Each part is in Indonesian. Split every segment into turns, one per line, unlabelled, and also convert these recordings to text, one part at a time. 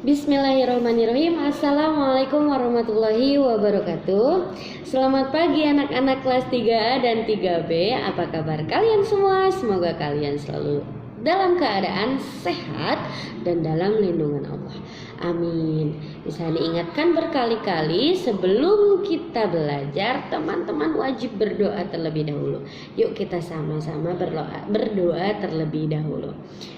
Bismillahirrahmanirrahim. Assalamualaikum warahmatullahi wabarakatuh. Selamat pagi anak-anak kelas 3A dan 3B. Apa kabar kalian semua? Semoga kalian selalu dalam keadaan sehat dan dalam lindungan Allah. Amin. Bisa diingatkan berkali-kali sebelum kita belajar, teman-teman wajib berdoa terlebih dahulu. Yuk kita sama-sama berdoa terlebih dahulu.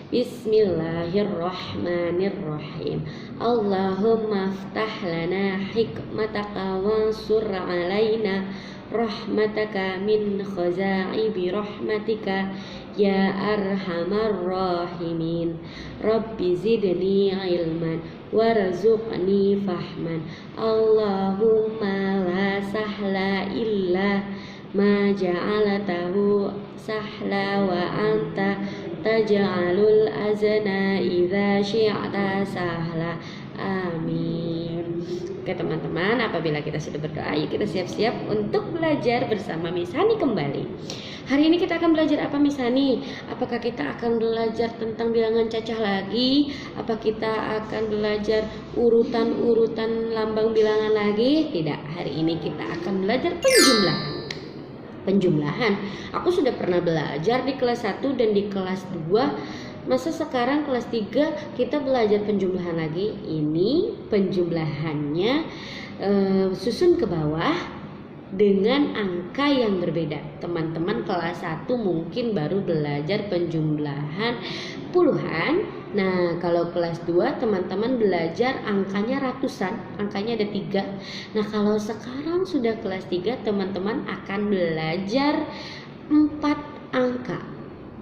Bismillahirrahmanirrahim. Allahumma aftah lana hikmataka wansur alaina rahmataka min khazaibi rahmatika ya arhamar rahimin. Rabbi zidni ilman warzuqni fahman. Allahumma la sahla illa ma ja'alatahu sahla wa anta taj'alul azna idza syi'ta sahla. Amin. Oke teman-teman, apabila kita sudah berdoa, yuk kita siap-siap untuk belajar bersama Miss Hani kembali. Hari ini kita akan belajar apa Miss Hani? Apakah kita akan belajar tentang bilangan cacah lagi? Apa kita akan belajar urutan-urutan lambang bilangan lagi? Tidak, hari ini kita akan belajar penjumlahan. Aku sudah pernah belajar di kelas 1 dan di kelas 2. Masa sekarang kelas 3 kita belajar penjumlahan lagi? Ini penjumlahannya susun ke bawah dengan angka yang berbeda. Teman-teman kelas 1 mungkin baru belajar penjumlahan puluhan. Nah, kalau kelas 2 teman-teman belajar angkanya ratusan, angkanya ada 3. Nah, kalau sekarang sudah kelas 3 teman-teman akan belajar 4 angka.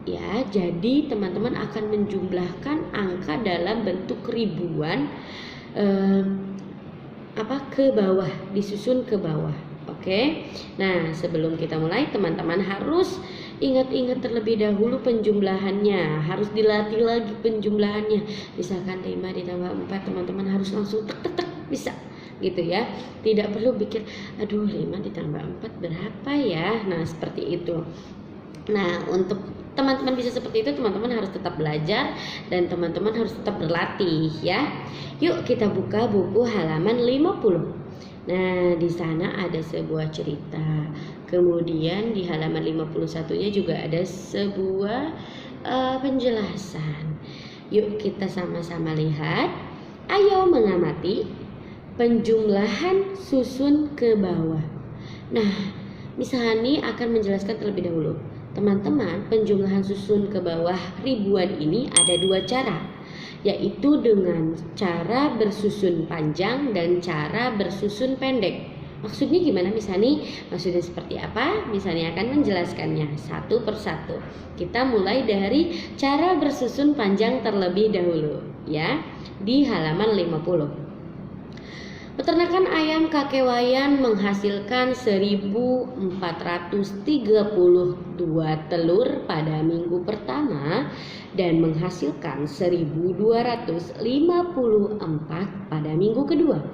Ya, jadi teman-teman akan menjumlahkan angka dalam bentuk ribuan ke bawah, disusun ke bawah. Oke. Nah, sebelum kita mulai teman-teman harus ingat-ingat terlebih dahulu penjumlahannya, harus dilatih lagi penjumlahannya. Misalkan 5 ditambah 4, teman-teman harus langsung tek bisa gitu ya. Tidak perlu pikir, aduh 5 ditambah 4 berapa ya. Nah, seperti itu. Nah, untuk teman-teman bisa seperti itu, teman-teman harus tetap belajar dan teman-teman harus tetap berlatih ya. Yuk kita buka buku halaman 50. Nah, di sana ada sebuah cerita. Kemudian di halaman 51-nya juga ada sebuah penjelasan. Yuk kita sama-sama lihat. Ayo mengamati penjumlahan susun ke bawah. Nah, Miss Hani akan menjelaskan terlebih dahulu. Teman-teman, penjumlahan susun ke bawah ribuan ini ada 2 cara, yaitu dengan cara bersusun panjang dan cara bersusun pendek. Maksudnya gimana Miss Hani? Maksudnya seperti apa? Miss Hani akan menjelaskannya satu persatu. Kita mulai dari cara bersusun panjang terlebih dahulu ya, di halaman 50. Peternakan ayam kakek Wayan menghasilkan 1432 telur pada minggu pertama dan menghasilkan 1254 pada minggu kedua.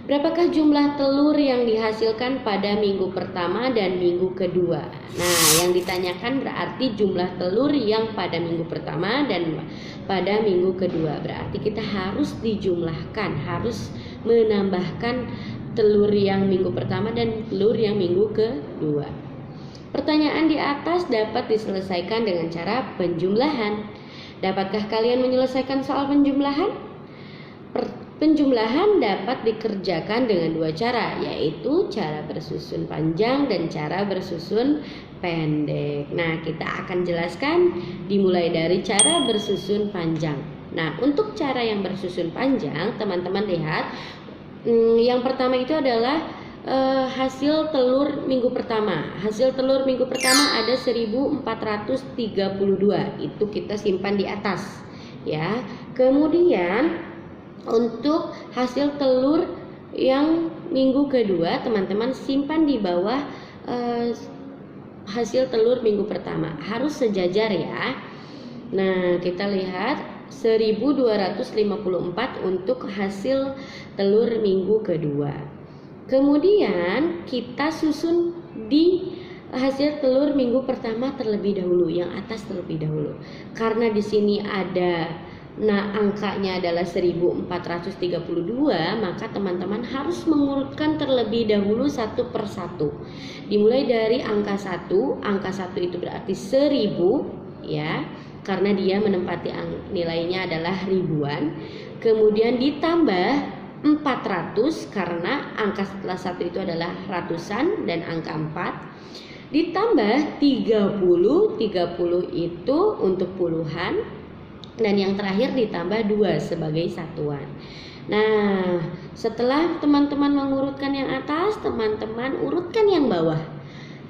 Berapakah jumlah telur yang dihasilkan pada minggu pertama dan minggu kedua? Nah, yang ditanyakan berarti jumlah telur yang pada minggu pertama dan pada minggu kedua. Berarti kita harus dijumlahkan, harus menambahkan telur yang minggu pertama dan telur yang minggu kedua. Pertanyaan di atas dapat diselesaikan dengan cara penjumlahan. Dapatkah kalian menyelesaikan soal penjumlahan? Penjumlahan dapat dikerjakan dengan 2 cara, yaitu cara bersusun panjang dan cara bersusun pendek. Nah, kita akan jelaskan dimulai dari cara bersusun panjang. Nah, untuk cara yang bersusun panjang, teman-teman lihat, yang pertama itu adalah hasil telur minggu pertama. Hasil telur minggu pertama ada 1432. Itu kita simpan di atas, ya. Kemudian untuk hasil telur yang minggu kedua, teman-teman simpan di bawah hasil telur minggu pertama. Harus sejajar ya. Nah, kita lihat 1254 untuk hasil telur minggu kedua. Kemudian kita susun di hasil telur minggu pertama terlebih dahulu, yang atas terlebih dahulu. Karena di sini ada Nah, angkanya adalah 1432, maka teman-teman harus mengurutkan terlebih dahulu satu per satu. Dimulai dari angka 1 itu berarti 1000 ya, karena dia menempati nilainya adalah ribuan. Kemudian ditambah 400 karena angka setelah 1 itu adalah ratusan dan angka 4. Ditambah 30 itu untuk puluhan. Dan yang terakhir ditambah 2 sebagai satuan. Nah, setelah teman-teman mengurutkan yang atas, teman-teman urutkan yang bawah.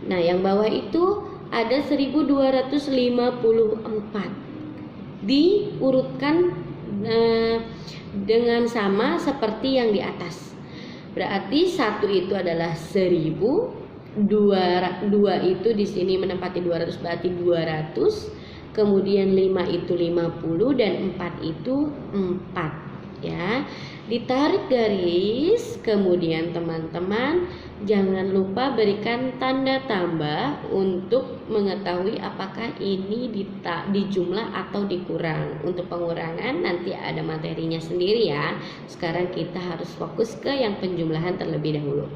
Nah, yang bawah itu ada 1254. Diurutkan dengan sama seperti yang di atas. Berarti 1 itu adalah 1000, 2 itu di sini menempati 200 berarti 200. Kemudian 5 itu 50 dan 4 itu 4 ya. Ditarik garis, kemudian teman-teman jangan lupa berikan tanda tambah untuk mengetahui apakah ini dijumlah atau dikurang. Untuk pengurangan nanti ada materinya sendiri ya. Sekarang kita harus fokus ke yang penjumlahan terlebih dahulu.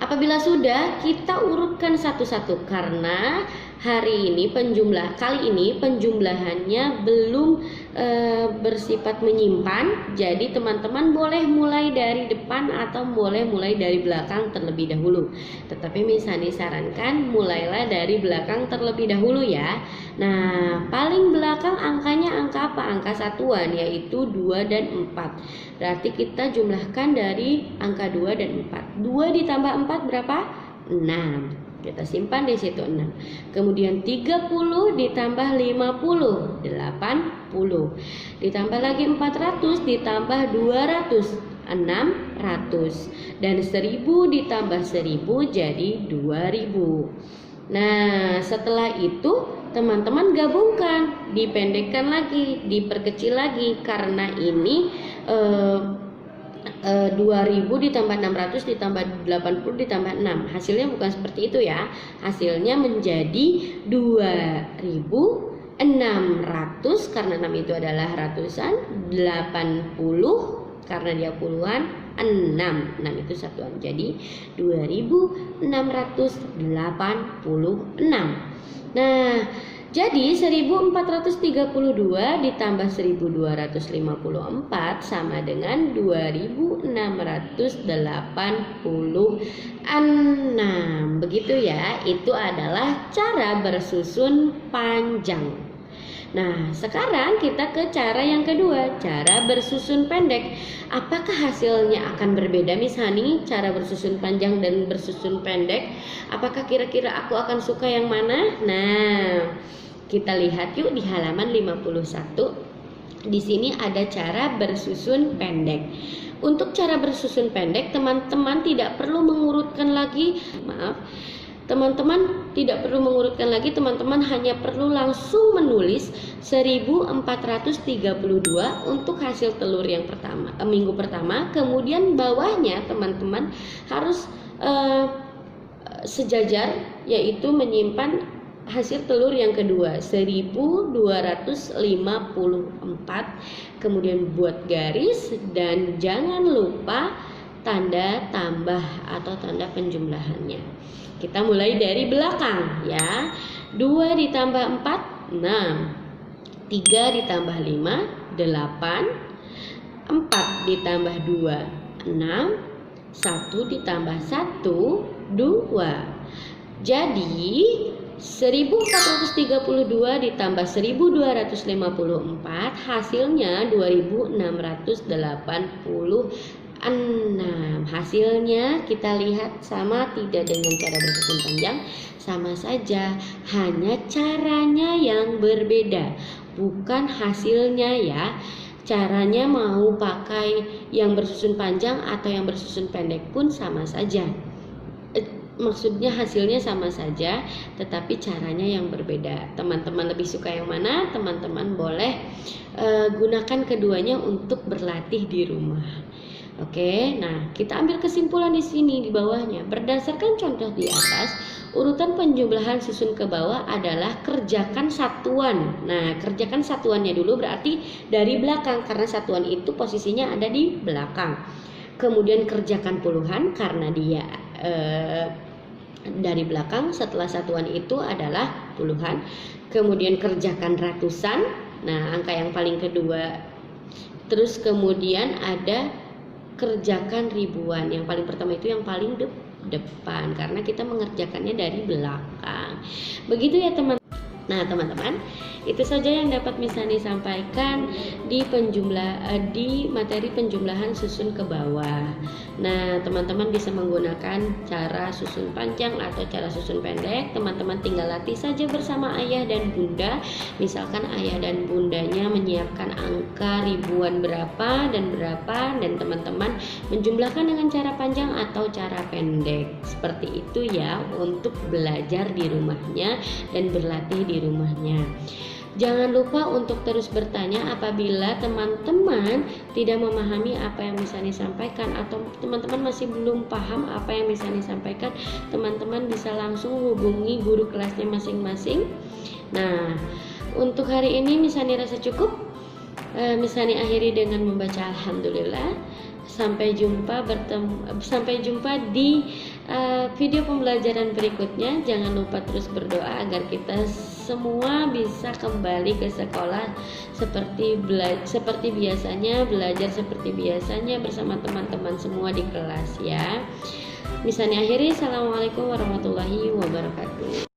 Apabila sudah, kita urutkan satu-satu karena kali ini penjumlahannya belum bersifat menyimpan. Jadi teman-teman boleh mulai dari depan atau boleh mulai dari belakang terlebih dahulu. Tetapi misalnya disarankan mulailah dari belakang terlebih dahulu ya. Nah, paling belakang angkanya angka apa? Angka satuan, yaitu 2 dan 4. Berarti kita jumlahkan dari angka 2 dan 4. 2 ditambah 4 berapa? 6. Kita simpan di situ 6. Kemudian 30 ditambah 50, 80. Ditambah lagi 400 ditambah 200, 600. Dan 1000 ditambah 1000 jadi 2000. Nah, setelah itu teman-teman gabungkan, dipendekkan lagi, diperkecil lagi karena ini 2000 ditambah 600 ditambah 80 ditambah 6. Hasilnya bukan seperti itu ya. Hasilnya menjadi 2600 karena 6 itu adalah ratusan, 80 karena dia puluhan, 6 itu satuan. Jadi 2686. Nah, jadi 1432 ditambah 1254 sama dengan 2686. Begitu ya, itu adalah cara bersusun panjang. Nah, sekarang kita ke cara yang kedua, cara bersusun pendek. Apakah hasilnya akan berbeda? Misalnya cara bersusun panjang dan bersusun pendek, apakah kira-kira aku akan suka yang mana? Nah, kita lihat yuk di halaman 51. Di sini ada cara bersusun pendek. Untuk cara bersusun pendek, teman-teman tidak perlu mengurutkan lagi. Teman-teman tidak perlu mengurutkan lagi, teman-teman hanya perlu langsung menulis 1432 untuk hasil telur yang pertama, minggu pertama. Kemudian bawahnya teman-teman harus sejajar, yaitu menyimpan hasil telur yang kedua 1254. Kemudian buat garis dan jangan lupa tanda tambah atau tanda penjumlahannya. Kita mulai dari belakang ya. 2 ditambah 4, 6. 3 ditambah 5, 8. 4 ditambah 2, 6. 1 ditambah 1, 2. Jadi 1432 ditambah 1254 hasilnya 2686. Hasilnya kita lihat sama tidak dengan cara bersusun panjang? Sama saja, hanya caranya yang berbeda, bukan hasilnya ya. Caranya mau pakai yang bersusun panjang atau yang bersusun pendek pun sama saja. Maksudnya hasilnya sama saja, tetapi caranya yang berbeda. Teman-teman lebih suka yang mana? Teman-teman boleh gunakan keduanya untuk berlatih di rumah. Oke, nah kita ambil kesimpulan di sini di bawahnya. Berdasarkan contoh di atas, Urutan penjumlahan susun ke bawah adalah kerjakan satuan. Nah, kerjakan satuannya dulu berarti dari belakang karena satuan itu posisinya ada di belakang. Kemudian kerjakan puluhan karena dia dari belakang. Setelah satuan itu adalah puluhan. Kemudian kerjakan ratusan. Nah, angka yang paling kedua. Terus kemudian ada kerjakan ribuan. Yang paling pertama itu yang paling depan karena kita mengerjakannya dari belakang. Begitu ya teman. Nah teman-teman, itu saja yang dapat Misani sampaikan di materi penjumlahan susun ke bawah. Nah teman-teman bisa menggunakan cara susun panjang atau cara susun pendek. Teman-teman tinggal latih saja bersama ayah dan bunda. Misalkan ayah dan bundanya menyiapkan angka ribuan berapa dan berapa, dan teman-teman menjumlahkan dengan cara panjang atau cara pendek. Seperti itu ya untuk belajar di rumahnya dan berlatih di rumahnya. Jangan lupa untuk terus bertanya apabila teman-teman tidak memahami apa yang Misani sampaikan atau teman-teman masih belum paham apa yang Misani sampaikan. Teman-teman bisa langsung hubungi guru kelasnya masing-masing. Nah, untuk hari ini Misani rasa cukup. Misani akhiri dengan membaca alhamdulillah. Sampai jumpa di video pembelajaran berikutnya. Jangan lupa terus berdoa agar kita semua bisa kembali ke sekolah seperti biasanya, belajar seperti biasanya bersama teman-teman semua di kelas ya. Misalnya akhiri, assalamualaikum warahmatullahi wabarakatuh.